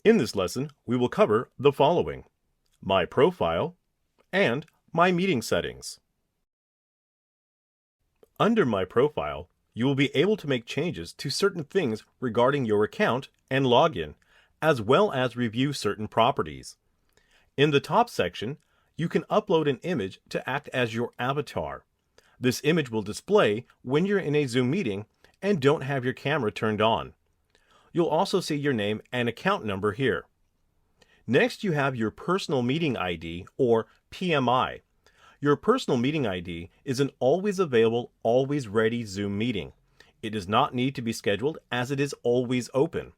In this lesson, we will cover the following: My Profile and My Meeting Settings. Under My Profile, you will be able to make changes to certain things regarding your account and login, as well as review certain properties. In the top section, you can upload an image to act as your avatar. This image will display when you're in a Zoom meeting and don't have your camera turned on. You'll also see your name and account number here. Next, you have your Personal Meeting ID, or PMI. Your Personal Meeting ID is an always available, always ready Zoom meeting. It does not need to be scheduled as it is always open.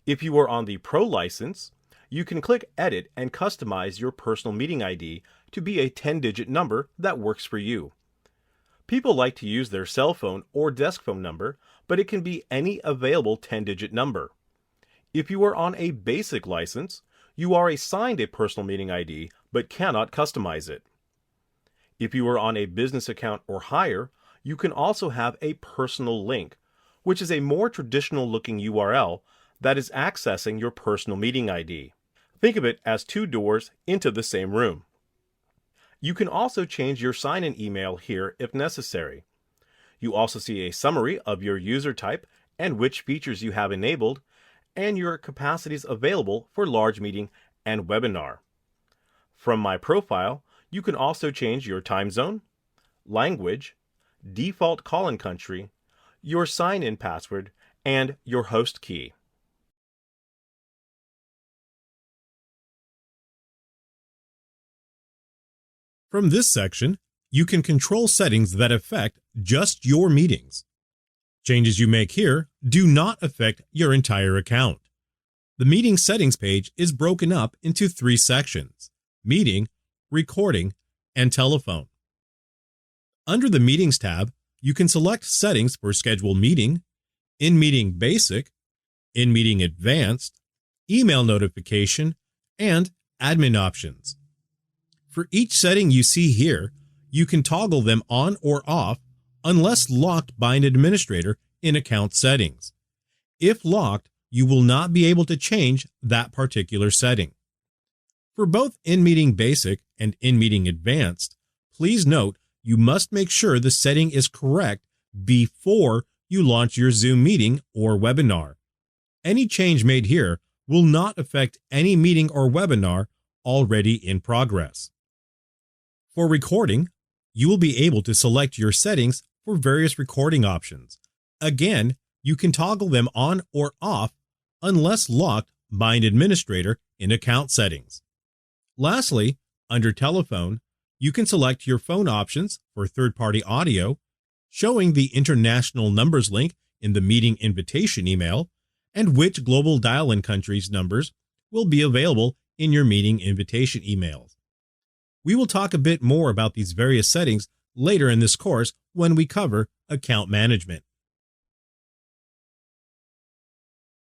If you are on the Pro license, you can click Edit and customize your Personal Meeting ID to be a 10-digit number that works for you. People like to use their cell phone or desk phone number, but it can be any available 10-digit number. If you are on a basic license, you are assigned a Personal Meeting ID but cannot customize it. If you are on a business account or higher, you can also have a personal link, which is a more traditional looking URL that is accessing your Personal Meeting ID. Think of it as two doors into the same room. You can also change your sign-in email here if necessary. You also see a summary of your user type and which features you have enabled, and your capacities available for large meeting and webinar. From My Profile, you can also change your time zone, language, default call-in country, your sign-in password, and your host key. From this section, you can control settings that affect just your meetings. Changes you make here do not affect your entire account. The meeting settings page is broken up into 3 sections: Meeting, Recording, and Telephone. Under the Meetings tab, you can select settings for Schedule Meeting, In-Meeting Basic, In-Meeting Advanced, Email Notification, and Admin Options. For each setting you see here, you can toggle them on or off unless locked by an administrator in Account Settings. If locked, you will not be able to change that particular setting. For both In-Meeting Basic and In-Meeting Advanced, please note you must make sure the setting is correct before you launch your Zoom meeting or webinar. Any change made here will not affect any meeting or webinar already in progress. For recording, you will be able to select your settings for various recording options. Again, you can toggle them on or off unless locked by an administrator in Account Settings. Lastly, under Telephone, you can select your phone options for third-party audio, showing the international numbers link in the meeting invitation email, and which global dial-in countries' numbers will be available in your meeting invitation emails. We will talk a bit more about these various settings later in this course when we cover account management.